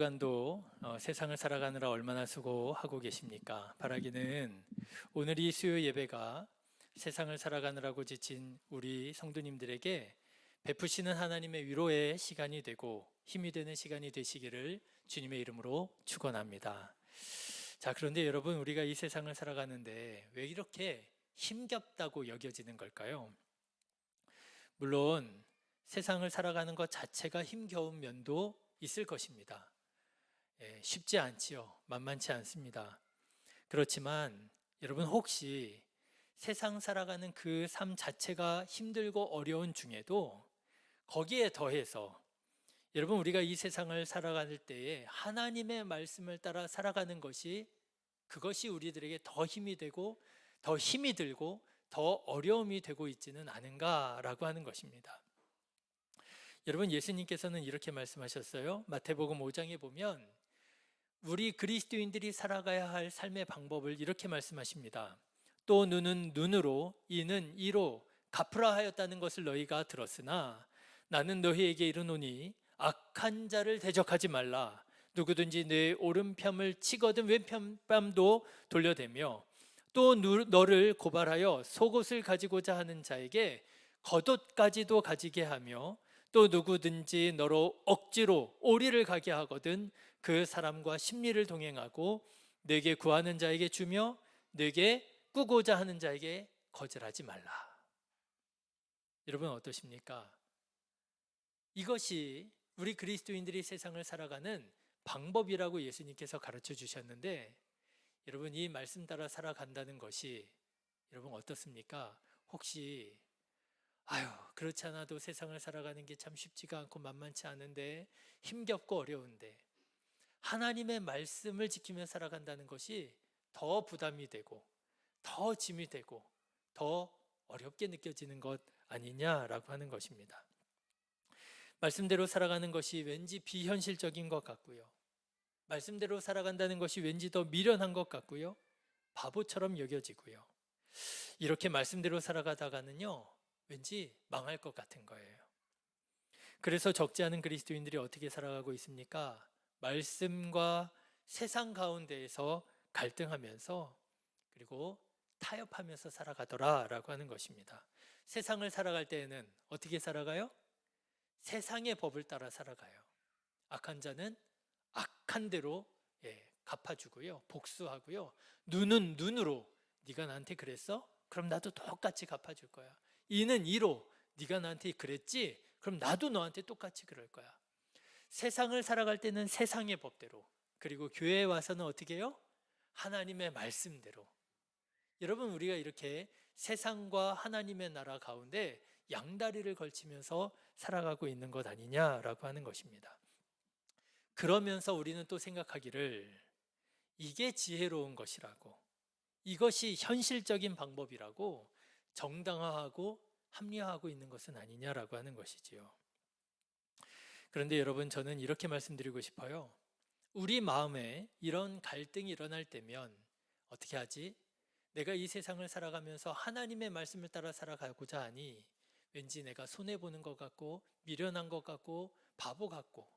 시간도 세상을 살아가느라 얼마나 수고하고 계십니까? 바라기는 오늘 이 수요 예배가 세상을 살아가느라고 지친 우리 성도님들에게 베푸시는 하나님의 위로의 시간이 되고 힘이 되는 시간이 되시기를 주님의 이름으로 축원합니다. 자, 그런데 여러분, 우리가 이 세상을 살아가는데 왜 이렇게 힘겹다고 여겨지는 걸까요? 물론 세상을 살아가는 것 자체가 힘겨운 면도 있을 것입니다. 쉽지 않지요. 만만치 않습니다. 그렇지만 여러분, 혹시 세상 살아가는 그 삶 자체가 힘들고 어려운 중에도 거기에 더해서 여러분, 우리가 이 세상을 살아갈 때에 하나님의 말씀을 따라 살아가는 것이, 그것이 우리들에게 더 힘이 되고 더 힘이 들고 더 어려움이 되고 있지는 않은가라고 하는 것입니다. 여러분, 예수님께서는 이렇게 말씀하셨어요. 마태복음 5장에 보면 우리 그리스도인들이 살아가야 할 삶의 방법을 이렇게 말씀하십니다. 또 눈은 눈으로, 이는 이로 갚으라 하였다는 것을 너희가 들었으나 나는 너희에게 이르노니 악한 자를 대적하지 말라. 누구든지 내 오른뺨을 치거든 왼편뺨도 돌려대며 또 너를 고발하여 속옷을 가지고자 하는 자에게 겉옷까지도 가지게 하며 또 누구든지 너로 억지로 오리를 가게 하거든 그 사람과 심리를 동행하고 내게 구하는 자에게 주며 내게 꾸고자 하는 자에게 거절하지 말라. 여러분, 어떠십니까? 이것이 우리 그리스도인들이 세상을 살아가는 방법이라고 예수님께서 가르쳐 주셨는데, 여러분, 이 말씀 따라 살아간다는 것이 여러분 어떻습니까? 혹시 그렇지 않아도 세상을 살아가는 게 참 쉽지가 않고 만만치 않은데, 힘겹고 어려운데 하나님의 말씀을 지키며 살아간다는 것이 더 부담이 되고 더 짐이 되고 더 어렵게 느껴지는 것 아니냐라고 하는 것입니다. 말씀대로 살아가는 것이 왠지 비현실적인 것 같고요, 말씀대로 살아간다는 것이 왠지 더 미련한 것 같고요, 바보처럼 여겨지고요. 이렇게 말씀대로 살아가다가는요, 왠지 망할 것 같은 거예요. 그래서 적지 않은 그리스도인들이 어떻게 살아가고 있습니까? 말씀과 세상 가운데에서 갈등하면서 그리고 타협하면서 살아가더라라고 하는 것입니다. 세상을 살아갈 때에는 어떻게 살아가요? 세상의 법을 따라 살아가요. 악한 자는 악한 대로 갚아주고요, 복수하고요. 눈은 눈으로, 네가 나한테 그랬어? 그럼 나도 똑같이 갚아줄 거야. 이는 이로, 네가 나한테 그랬지? 그럼 나도 너한테 똑같이 그럴 거야. 세상을 살아갈 때는 세상의 법대로, 그리고 교회에 와서는 어떻게 해요? 하나님의 말씀대로. 여러분, 우리가 이렇게 세상과 하나님의 나라 가운데 양다리를 걸치면서 살아가고 있는 것 아니냐라고 하는 것입니다. 그러면서 우리는 또 생각하기를 이게 지혜로운 것이라고, 이것이 현실적인 방법이라고 정당화하고 합리화하고 있는 것은 아니냐라고 하는 것이지요. 그런데 여러분, 저는 이렇게 말씀드리고 싶어요. 우리 마음에 이런 갈등이 일어날 때면 어떻게 하지? 내가 이 세상을 살아가면서 하나님의 말씀을 따라 살아가고자 하니 왠지 내가 손해보는 것 같고 미련한 것 같고 바보 같고,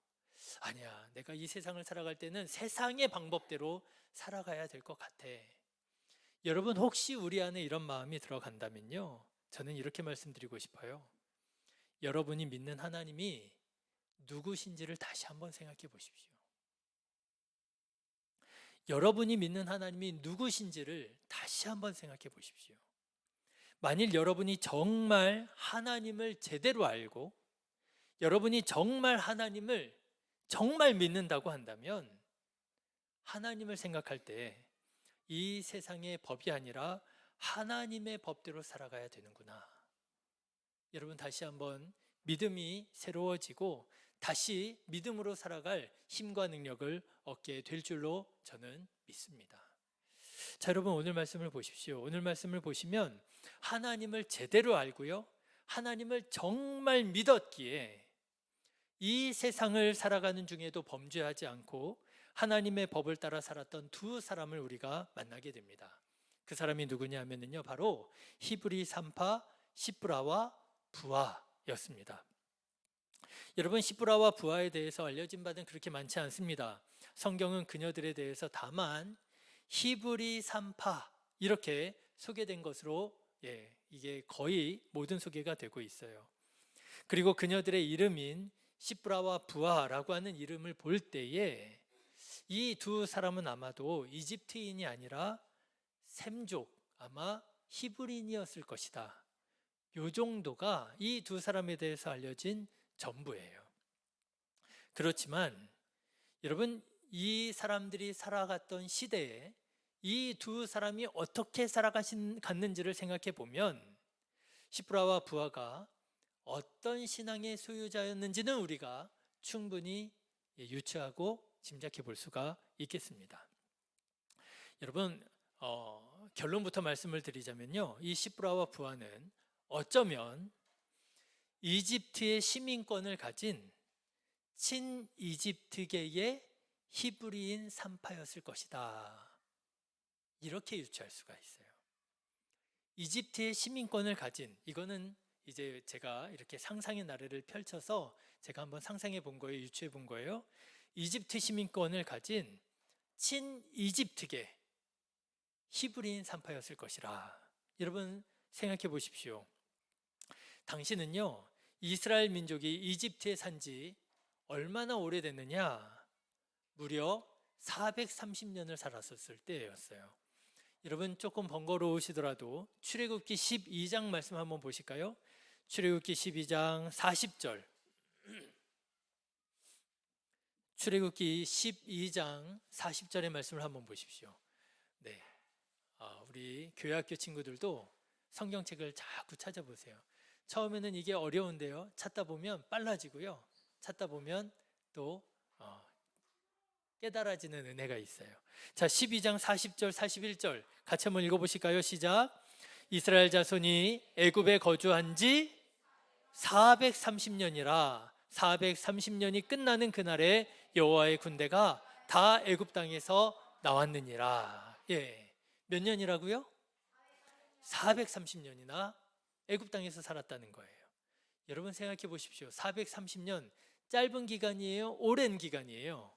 아니야, 내가 이 세상을 살아갈 때는 세상의 방법대로 살아가야 될 것 같아. 여러분, 혹시 우리 안에 이런 마음이 들어간다면요, 저는 이렇게 말씀드리고 싶어요. 여러분이 믿는 하나님이 누구신지를 다시 한번 생각해 보십시오. 여러분이 믿는 하나님이 누구신지를 다시 한번 생각해 보십시오. 만일 여러분이 정말 하나님을 제대로 알고 여러분이 정말 하나님을 정말 믿는다고 한다면 하나님을 생각할 때 이 세상의 법이 아니라 하나님의 법대로 살아가야 되는구나. 여러분, 다시 한번 믿음이 새로워지고 다시 믿음으로 살아갈 힘과 능력을 얻게 될 줄로 저는 믿습니다. 자, 여러분, 오늘 말씀을 보십시오. 오늘 말씀을 보시면 하나님을 제대로 알고요, 하나님을 정말 믿었기에 이 세상을 살아가는 중에도 범죄하지 않고 하나님의 법을 따라 살았던 두 사람을 우리가 만나게 됩니다. 그 사람이 누구냐 하면요, 바로 히브리 산파 시브라와 부하였습니다. 여러분, 시브라와 부하에 대해서 알려진 바는 그렇게 많지 않습니다. 성경은 그녀들에 대해서 다만 히브리 산파 이렇게 소개된 것으로 이게 거의 모든 소개가 되고 있어요. 그리고 그녀들의 이름인 시브라와 부하라고 하는 이름을 볼 때에 이 두 사람은 아마도 이집트인이 아니라 셈족, 아마 히브리인이었을 것이다. 요 정도가 이 두 사람에 대해서 알려진 전부예요. 그렇지만 여러분, 이 사람들이 살아갔던 시대에 이 두 사람이 어떻게 살아갔는지를 생각해 보면 시브라와 부하가 어떤 신앙의 소유자였는지는 우리가 충분히 유추하고 짐작해 볼 수가 있겠습니다. 여러분, 결론부터 말씀을 드리자면요, 이 시브라와 부하는 어쩌면 이집트의 시민권을 가진 친이집트계의 히브리인 산파였을 것이다, 이렇게 유추할 수가 있어요. 이집트의 시민권을 가진, 이거는 이제 제가 이렇게 상상의 나래를 펼쳐서 제가 한번 상상해 본 거예요. 유추해 본 거예요. 이집트 시민권을 가진 친이집트계 히브리인 산파였을 것이라. 여러분 생각해 보십시오. 당신은요, 이스라엘 민족이 이집트에 산지 얼마나 오래됐느냐? 무려 430년을 살았었을 때였어요. 여러분 조금 번거로우시더라도 출애굽기 12장 말씀 한번 보실까요? 출애굽기 12장 40절. 출애굽기 12장 40절의 말씀을 한번 보십시오. 네, 우리 교회학교 친구들도 성경책을 자꾸 찾아보세요. 처음에는 이게 어려운데요, 찾다 보면 빨라지고요, 찾다 보면 또 깨달아지는 은혜가 있어요. 자, 12장 40절 41절 같이 한번 읽어보실까요? 시작. 이스라엘 자손이 애굽에 거주한 지 430년이라 430년이 끝나는 그날에 여호와의 군대가 다 애굽 땅에서 나왔느니라. 몇 년이라고요? 430년이나 애굽 땅에서 살았다는 거예요. 여러분 생각해 보십시오. 430년 짧은 기간이에요? 오랜 기간이에요?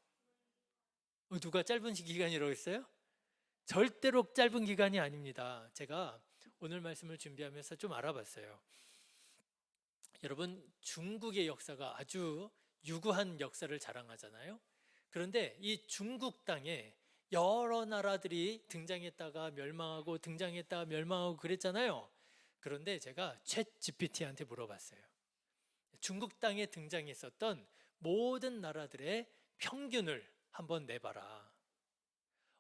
누가 짧은 기간이라고 했어요? 절대로 짧은 기간이 아닙니다. 제가 오늘 말씀을 준비하면서 좀 알아봤어요. 여러분, 중국의 역사가 아주 유구한 역사를 자랑하잖아요. 그런데 이 중국 땅에 여러 나라들이 등장했다가 멸망하고 등장했다가 멸망하고 그랬잖아요. 그런데 제가 챗 GPT한테 물어봤어요. 중국 땅에 등장했었던 모든 나라들의 평균을 한번 내봐라.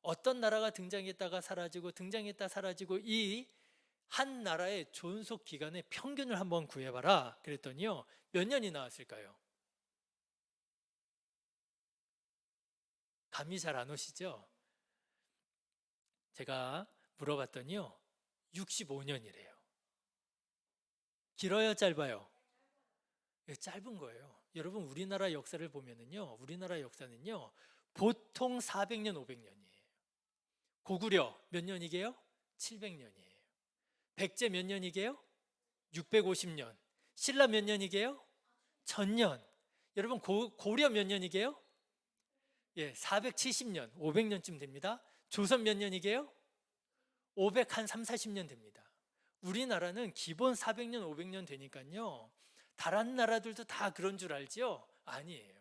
어떤 나라가 등장했다가 사라지고 등장했다 사라지고 이 한 나라의 존속 기간의 평균을 한번 구해봐라. 그랬더니요, 몇 년이 나왔을까요? 감이 잘 안 오시죠? 제가 물어봤더니요, 65년이래요. 길어요, 짧아요? 짧은 거예요. 여러분, 우리나라 역사를 보면은요, 우리나라 역사는요, 보통 400년, 500년이에요. 고구려 몇 년이게요? 700년이에요. 백제 몇 년이게요? 650년. 신라 몇 년이게요? 1000년. 여러분, 고려 몇 년이게요? 470년, 500년쯤 됩니다. 조선 몇 년이게요? 500한 3, 40년 됩니다. 우리나라는 기본 400년, 500년 되니까요, 다른 나라들도 다 그런 줄 알지요? 아니에요.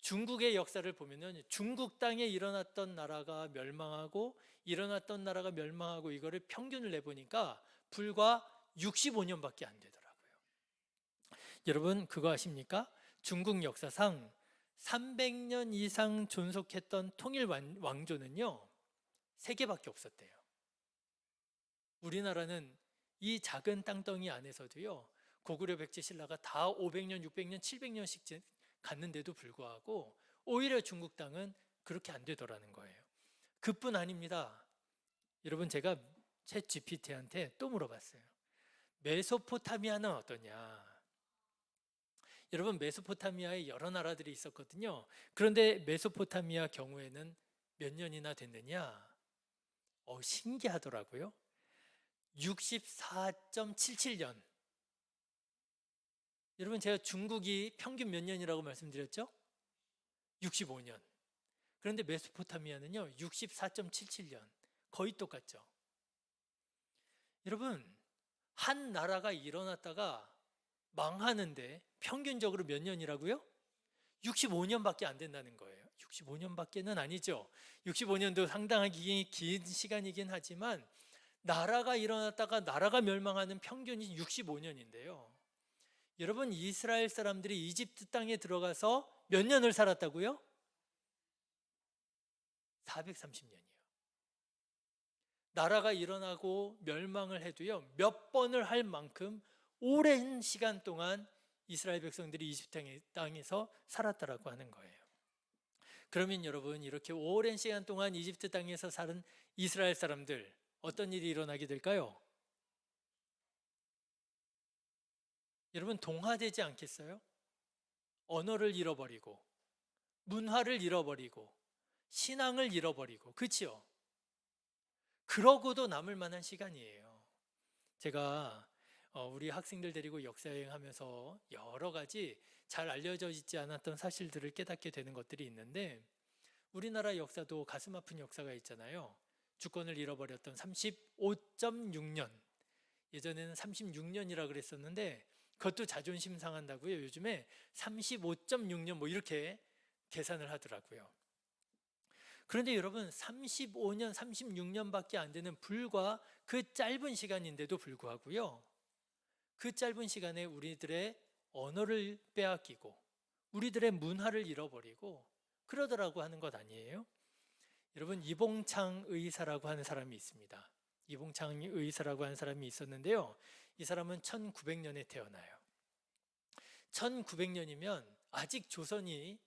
중국의 역사를 보면은 중국 땅에 일어났던 나라가 멸망하고 일어났던 나라가 멸망하고 이거를 평균을 내보니까 불과 65년밖에 안 되더라고요. 여러분 그거 아십니까? 중국 역사상 300년 이상 존속했던 통일 왕조는요 3개밖에 없었대요. 우리나라는 이 작은 땅덩이 안에서도요 고구려 백제 신라가 다 500년, 600년, 700년씩 갔는데도 불구하고 오히려 중국 땅은 그렇게 안 되더라는 거예요. 그뿐 아닙니다. 여러분 제가 챗 GPT한테 또 물어봤어요. 메소포타미아는 어떠냐? 여러분 메소포타미아에 여러 나라들이 있었거든요. 그런데 메소포타미아 경우에는 몇 년이나 됐느냐? 신기하더라고요. 64.77년. 여러분, 제가 중국이 평균 몇 년이라고 말씀드렸죠? 65년. 그런데 메소포타미아는요 64.77년. 거의 똑같죠. 여러분, 한 나라가 일어났다가 망하는데 평균적으로 몇 년이라고요? 65년밖에 안 된다는 거예요. 65년밖에는 아니죠. 65년도 상당히 긴 시간이긴 하지만 나라가 일어났다가 나라가 멸망하는 평균이 65년인데요. 여러분, 이스라엘 사람들이 이집트 땅에 들어가서 몇 년을 살았다고요? 430년이요. 나라가 일어나고 멸망을 해도요 몇 번을 할 만큼 오랜 시간 동안 이스라엘 백성들이 이집트 땅에서 살았다라고 하는 거예요. 그러면 여러분, 이렇게 오랜 시간 동안 이집트 땅에서 사는 이스라엘 사람들, 어떤 일이 일어나게 될까요? 여러분, 동화되지 않겠어요? 언어를 잃어버리고 문화를 잃어버리고 신앙을 잃어버리고, 그렇지요? 그러고도 남을 만한 시간이에요. 제가 우리 학생들 데리고 역사여행하면서 여러 가지 잘 알려져 있지 않았던 사실들을 깨닫게 되는 것들이 있는데, 우리나라 역사도 가슴 아픈 역사가 있잖아요. 주권을 잃어버렸던 35.6년, 예전에는 36년이라 그랬었는데 그것도 자존심 상한다고요. 요즘에 35.6년 뭐 이렇게 계산을 하더라고요. 그런데 여러분, 35년, 36년밖에 안 되는 불과 그 짧은 시간인데도 불구하고요, 그 짧은 시간에 우리들의 언어를 빼앗기고 우리들의 문화를 잃어버리고 그러더라고 하는 것 아니에요? 여러분, 이봉창 의사라고 하는 사람이 있습니다. 이봉창 의사라고 하는 사람이 있었는데요, 이 사람은 1900년에 태어나요. 1900년이면 아직 조선이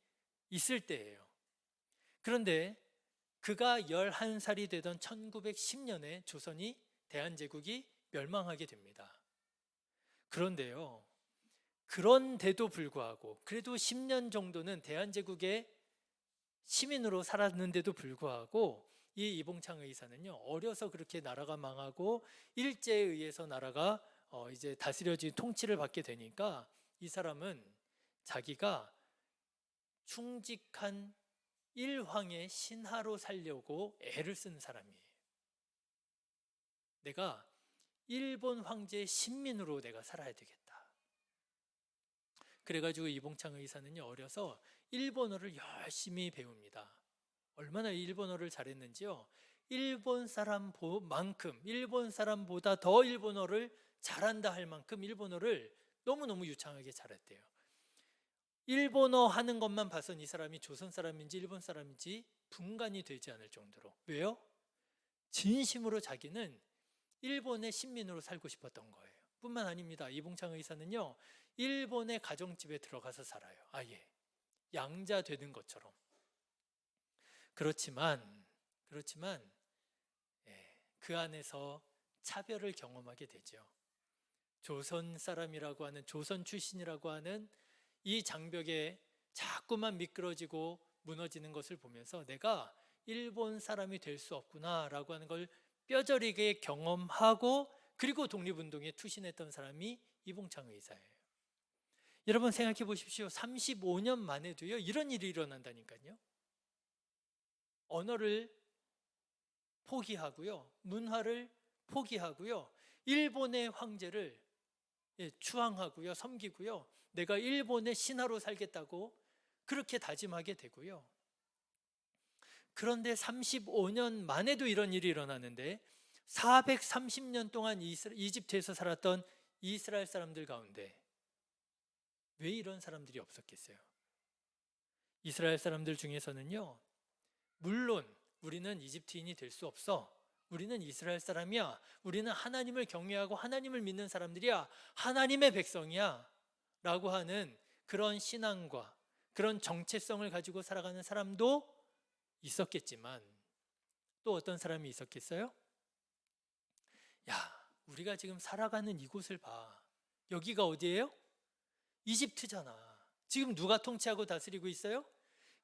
있을 때예요. 그런데 그가 11살이 되던 1910년에 조선이, 대한제국이 멸망하게 됩니다. 그런데요, 그런데도 불구하고 그래도 10년 정도는 대한제국의 시민으로 살았는데도 불구하고 이 이봉창 의사는요, 어려서 그렇게 나라가 망하고 일제에 의해서 나라가 이제 다스려진 통치를 받게 되니까 이 사람은 자기가 충직한 일황의 신하로 살려고 애를 쓴 사람이에요. 내가 일본 황제의 신민으로 내가 살아야 되겠다. 그래가지고 이봉창 의사는요, 어려서 일본어를 열심히 배웁니다. 얼마나 일본어를 잘했는지요, 일본 사람만큼, 일본 사람보다 더 일본어를 잘한다 할 만큼 일본어를 너무너무 유창하게 잘했대요. 일본어 하는 것만 봐선 이 사람이 조선 사람인지 일본 사람인지 분간이 되지 않을 정도로. 왜요? 진심으로 자기는 일본의 신민으로 살고 싶었던 거예요. 뿐만 아닙니다. 이봉창 의사는요, 일본의 가정집에 들어가서 살아요. 아예 양자 되는 것처럼. 그렇지만 그 안에서 차별을 경험하게 되죠. 조선 사람이라고 하는, 조선 출신이라고 하는 이 장벽에 자꾸만 미끄러지고 무너지는 것을 보면서 내가 일본 사람이 될 수 없구나라고 하는 걸 뼈저리게 경험하고, 그리고 독립운동에 투신했던 사람이 이봉창 의사예요. 여러분, 생각해 보십시오. 35년 만에도요 이런 일이 일어난다니까요. 언어를 포기하고요, 문화를 포기하고요, 일본의 황제를 추앙하고요, 섬기고요, 내가 일본의 신하로 살겠다고 그렇게 다짐하게 되고요. 그런데 35년 만에도 이런 일이 일어나는데 430년 동안 이집트에서 살았던 이스라엘 사람들 가운데 왜 이런 사람들이 없었겠어요? 이스라엘 사람들 중에서는요, 물론 우리는 이집트인이 될 수 없어, 우리는 이스라엘 사람이야, 우리는 하나님을 경외하고 하나님을 믿는 사람들이야, 하나님의 백성이야 라고 하는 그런 신앙과 그런 정체성을 가지고 살아가는 사람도 있었겠지만, 또 어떤 사람이 있었겠어요? 야, 우리가 지금 살아가는 이곳을 봐. 여기가 어디예요? 이집트잖아. 지금 누가 통치하고 다스리고 있어요?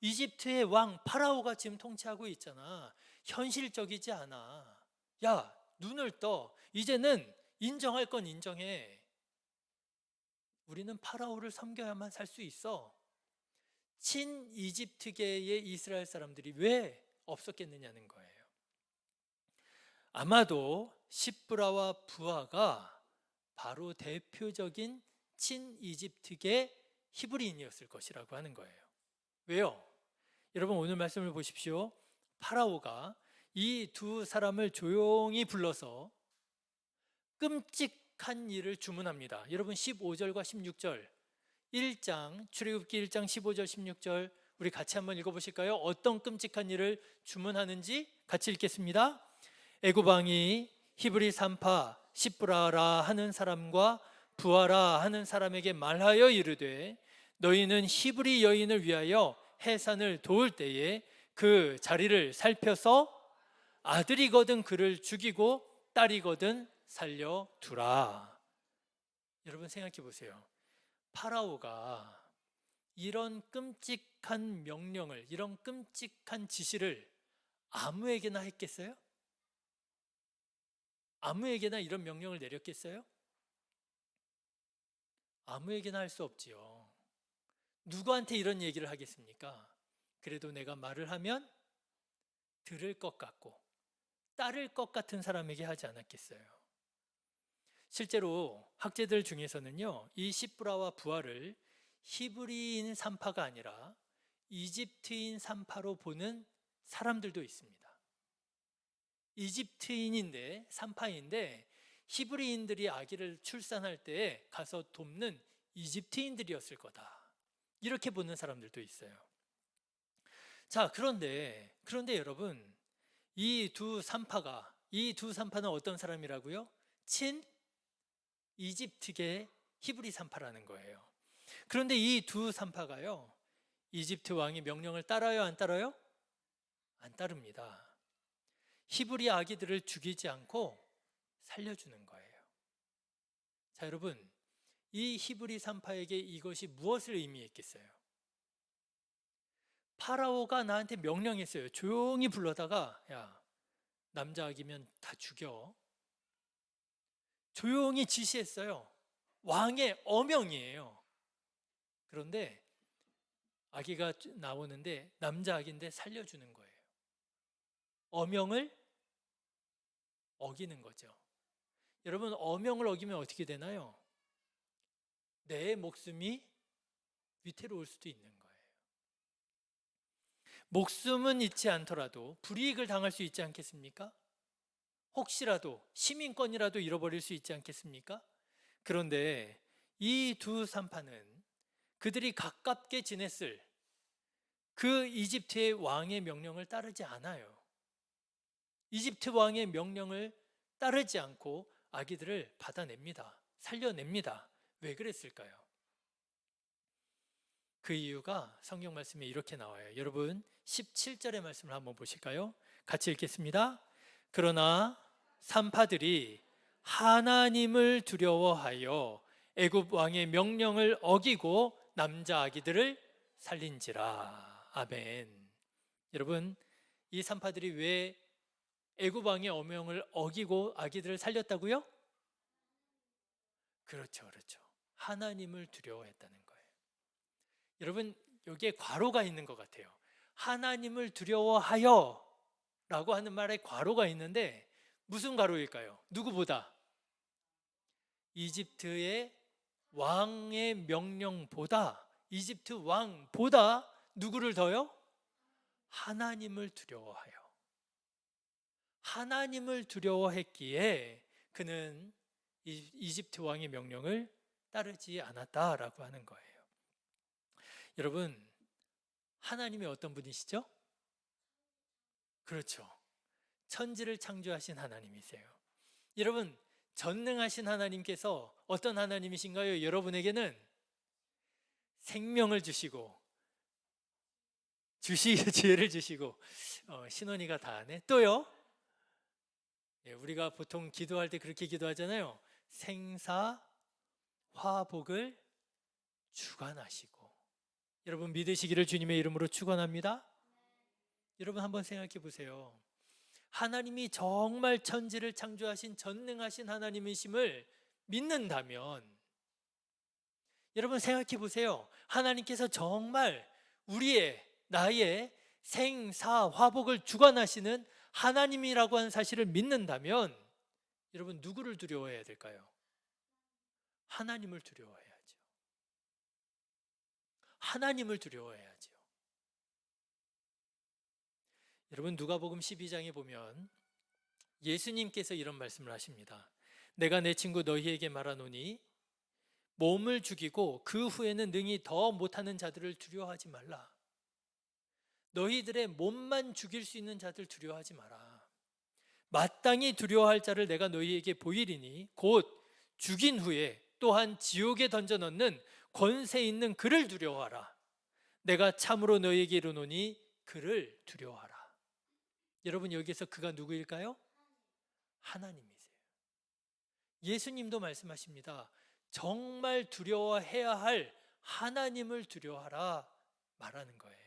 이집트의 왕 파라오가 지금 통치하고 있잖아. 현실적이지 않아. 야, 눈을 떠. 이제는 인정할 건 인정해. 우리는 파라오를 섬겨야만 살 수 있어. 친 이집트계의 이스라엘 사람들이 왜 없었겠느냐는 거예요. 아마도 시브라와 부하가 바로 대표적인 친 이집트계 히브리인이었을 것이라고 하는 거예요. 왜요? 여러분 오늘 말씀을 보십시오. 파라오가 이 두 사람을 조용히 불러서 끔찍한 일을 주문합니다. 여러분 15절과 16절 1장 출애굽기 1장 15절 16절 우리 같이 한번 읽어보실까요? 어떤 끔찍한 일을 주문하는지 같이 읽겠습니다. 애굽 왕이 히브리 산파 시브라라 하는 사람과 부하라 하는 사람에게 말하여 이르되 너희는 히브리 여인을 위하여 해산을 도울 때에 그 자리를 살펴서 아들이거든 그를 죽이고 딸이거든 살려두라. 여러분 생각해 보세요. 파라오가 이런 끔찍한 명령을, 이런 끔찍한 지시를 아무에게나 했겠어요? 아무에게나 이런 명령을 내렸겠어요? 아무에게나 할 수 없지요. 누구한테 이런 얘기를 하겠습니까? 그래도 내가 말을 하면 들을 것 같고 따를 것 같은 사람에게 하지 않았겠어요. 실제로 학자들 중에서는요, 이 시브라와 부하를 히브리인 산파가 아니라 이집트인 산파로 보는 사람들도 있습니다. 이집트인인데 산파인데 히브리인들이 아기를 출산할 때 가서 돕는 이집트인들이었을 거다. 이렇게 보는 사람들도 있어요. 자, 그런데 여러분, 이 두 산파는 어떤 사람이라고요? 친 이집트계 히브리 산파라는 거예요. 그런데 이 두 산파가요, 이집트 왕의 명령을 따라요, 안 따라요? 안 따릅니다. 히브리 아기들을 죽이지 않고 살려주는 거예요. 자, 여러분, 이 히브리 산파에게 이것이 무엇을 의미했겠어요? 파라오가 나한테 명령했어요. 조용히 불러다가 야, 남자 아기면 다 죽여. 조용히 지시했어요. 왕의 어명이에요. 그런데 아기가 나오는데 남자 아기인데 살려주는 거예요. 어명을 어기는 거죠. 여러분, 어명을 어기면 어떻게 되나요? 내 목숨이 위태로울 수도 있는 거예요. 목숨은 잃지 않더라도 불이익을 당할 수 있지 않겠습니까? 혹시라도 시민권이라도 잃어버릴 수 있지 않겠습니까? 그런데 이 두 산파는 그들이 가깝게 지냈을 그 이집트의 왕의 명령을 따르지 않아요. 이집트 왕의 명령을 따르지 않고 아기들을 받아냅니다. 살려냅니다. 왜 그랬을까요? 그 이유가 성경 말씀에 이렇게 나와요. 여러분 17절의 말씀을 한번 보실까요? 같이 읽겠습니다. 그러나 산파들이 하나님을 두려워하여 애굽 왕의 명령을 어기고 남자 아기들을 살린지라. 아멘. 여러분, 이 산파들이 왜 애굽 왕의 어명을 어기고 아기들을 살렸다고요? 그렇죠. 하나님을 두려워했다는 거예요. 여러분, 여기에 괄호가 있는 것 같아요. 하나님을 두려워하여 라고 하는 말에 괄호가 있는데 무슨 괄호일까요? 누구보다? 이집트의 왕의 명령보다, 이집트 왕보다 누구를 더요? 하나님을 두려워하여. 하나님을 두려워했기에 그는 이집트 왕의 명령을 따르지 않았다라고 하는 거예요. 여러분, 하나님이 어떤 분이시죠? 그렇죠. 천지를 창조하신 하나님이세요. 여러분, 전능하신 하나님께서 어떤 하나님이신가요? 여러분에게는 생명을 주시고 지혜를 주시고 신원이가 다 하네. 또요, 우리가 보통 기도할 때 그렇게 기도하잖아요. 생사 화복을 주관하시고. 여러분 믿으시기를 주님의 이름으로 축원합니다. 여러분 한번 생각해 보세요. 하나님이 정말 천지를 창조하신 전능하신 하나님이심을 믿는다면 여러분 생각해 보세요. 하나님께서 정말 나의 생사 화복을 주관하시는 하나님이라고 하는 사실을 믿는다면 여러분 누구를 두려워해야 될까요? 하나님을 두려워해야죠. 하나님을 두려워해야죠. 여러분 누가복음 12장에 보면 예수님께서 이런 말씀을 하십니다. 내가 내 친구 너희에게 말하노니 몸을 죽이고 그 후에는 능히 더 못하는 자들을 두려워하지 말라. 너희들의 몸만 죽일 수 있는 자들 두려워하지 마라. 마땅히 두려워할 자를 내가 너희에게 보이리니 곧 죽인 후에 또한 지옥에 던져 넣는 권세 있는 그를 두려워하라. 내가 참으로 너희에게 이르노니 그를 두려워하라. 여러분 여기서 그가 누구일까요? 하나님이세요. 예수님도 말씀하십니다. 정말 두려워해야 할 하나님을 두려워하라 말하는 거예요.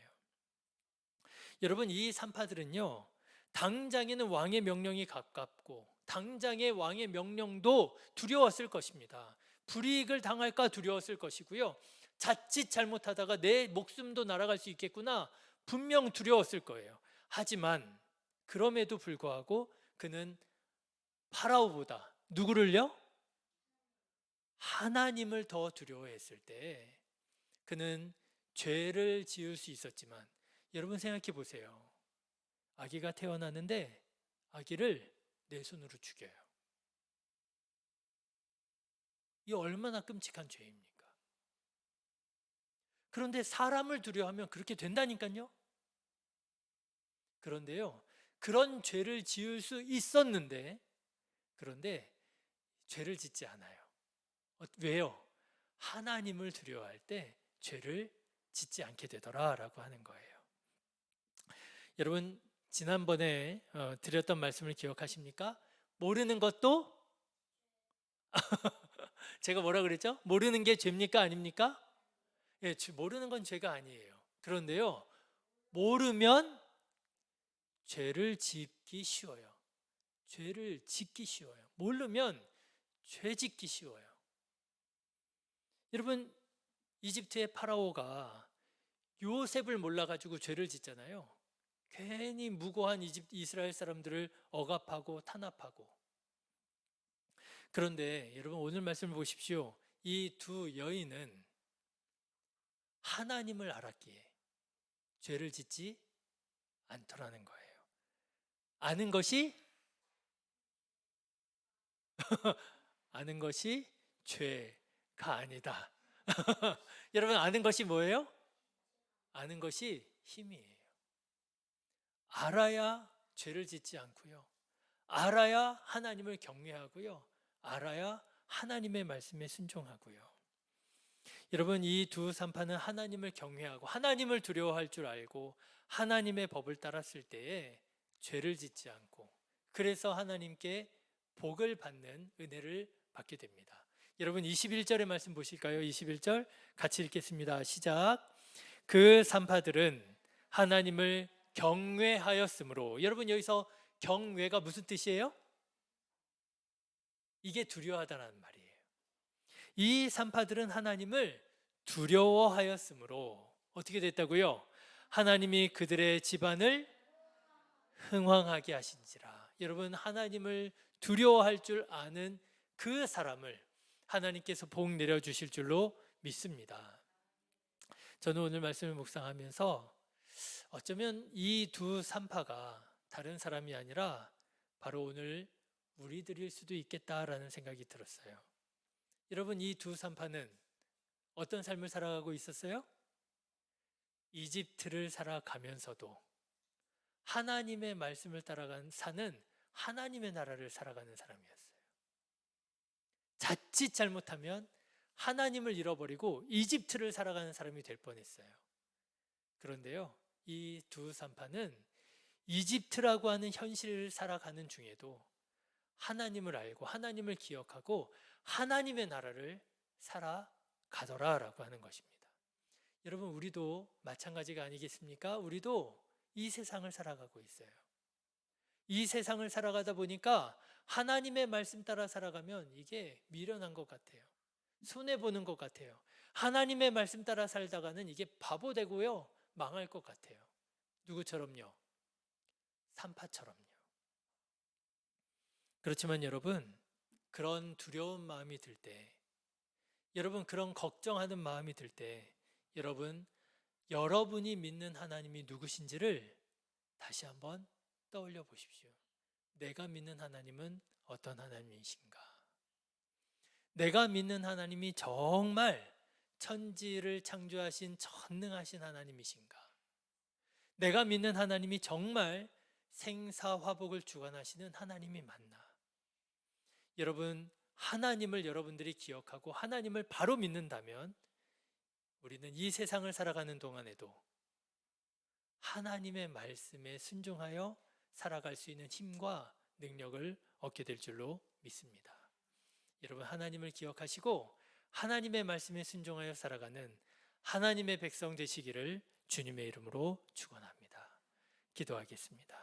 여러분 이 산파들은요, 당장에는 왕의 명령이 가깝고 당장의 왕의 명령도 두려웠을 것입니다. 불이익을 당할까 두려웠을 것이고요, 자칫 잘못하다가 내 목숨도 날아갈 수 있겠구나 분명 두려웠을 거예요. 하지만 그럼에도 불구하고 그는 파라오보다 누구를요? 하나님을 더 두려워했을 때 그는 죄를 지을 수 있었지만, 여러분 생각해 보세요. 아기가 태어나는데 아기를 내 손으로 죽여요. 이 얼마나 끔찍한 죄입니까? 그런데 사람을 두려워하면 그렇게 된다니까요. 그런데요, 그런 죄를 지을 수 있었는데, 그런데 죄를 짓지 않아요. 왜요? 하나님을 두려워할 때 죄를 짓지 않게 되더라라고 하는 거예요. 여러분 지난번에 드렸던 말씀을 기억하십니까? 모르는 것도 제가 뭐라 그랬죠? 모르는 게 죄입니까? 아닙니까? 예, 모르는 건 죄가 아니에요. 그런데요, 모르면 죄를 짓기 쉬워요. 죄를 짓기 쉬워요. 모르면 죄 짓기 쉬워요. 여러분 이집트의 파라오가 요셉을 몰라가지고 죄를 짓잖아요. 괜히 무고한 이스라엘 사람들을 억압하고 탄압하고. 그런데 여러분 오늘 말씀을 보십시오. 이 두 여인은 하나님을 알았기에 죄를 짓지 않더라는 거예요. 아는 것이 아는 것이 죄가 아니다. 여러분 아는 것이 뭐예요? 아는 것이 힘이에요. 알아야 죄를 짓지 않고요, 알아야 하나님을 경외하고요, 알아야 하나님의 말씀에 순종하고요. 여러분 이 두 산파는 하나님을 경외하고 하나님을 두려워할 줄 알고 하나님의 법을 따랐을 때에 죄를 짓지 않고, 그래서 하나님께 복을 받는 은혜를 받게 됩니다. 여러분 21절의 말씀 보실까요? 21절 같이 읽겠습니다. 시작. 그 산파들은 하나님을 경외하였으므로. 여러분 여기서 경외가 무슨 뜻이에요? 이게 두려워하다는 말이에요. 이 산파들은 하나님을 두려워하였으므로 어떻게 됐다고요? 하나님이 그들의 집안을 흥왕하게 하신지라. 여러분 하나님을 두려워할 줄 아는 그 사람을 하나님께서 복 내려주실 줄로 믿습니다. 저는 오늘 말씀을 묵상하면서 어쩌면 이 두 산파가 다른 사람이 아니라 바로 오늘 우리들일 수도 있겠다라는 생각이 들었어요. 여러분 이 두 산파는 어떤 삶을 살아가고 있었어요? 이집트를 살아가면서도 하나님의 말씀을 사는 하나님의 나라를 살아가는 사람이었어요. 자칫 잘못하면 하나님을 잃어버리고 이집트를 살아가는 사람이 될 뻔했어요. 그런데요, 이 두 산파는 이집트라고 하는 현실을 살아가는 중에도 하나님을 알고 하나님을 기억하고 하나님의 나라를 살아가더라라고 하는 것입니다. 여러분 우리도 마찬가지가 아니겠습니까? 우리도 이 세상을 살아가고 있어요. 이 세상을 살아가다 보니까 하나님의 말씀 따라 살아가면 이게 미련한 것 같아요. 손해보는 것 같아요. 하나님의 말씀 따라 살다가는 이게 바보 되고요, 망할 것 같아요. 누구처럼요? 산파처럼요. 그렇지만 여러분, 그런 두려운 마음이 들 때, 여러분 그런 걱정하는 마음이 들 때, 여러분이 믿는 하나님이 누구신지를 다시 한번 떠올려 보십시오. 내가 믿는 하나님은 어떤 하나님이신가? 내가 믿는 하나님이 정말 천지를 창조하신 전능하신 하나님이신가? 내가 믿는 하나님이 정말 생사화복을 주관하시는 하나님이 맞나? 여러분, 하나님을 여러분들이 기억하고 하나님을 바로 믿는다면 우리는 이 세상을 살아가는 동안에도 하나님의 말씀에 순종하여 살아갈 수 있는 힘과 능력을 얻게 될 줄로 믿습니다. 여러분, 하나님을 기억하시고 하나님의 말씀에 순종하여 살아가는 하나님의 백성 되시기를 주님의 이름으로 축원합니다. 기도하겠습니다.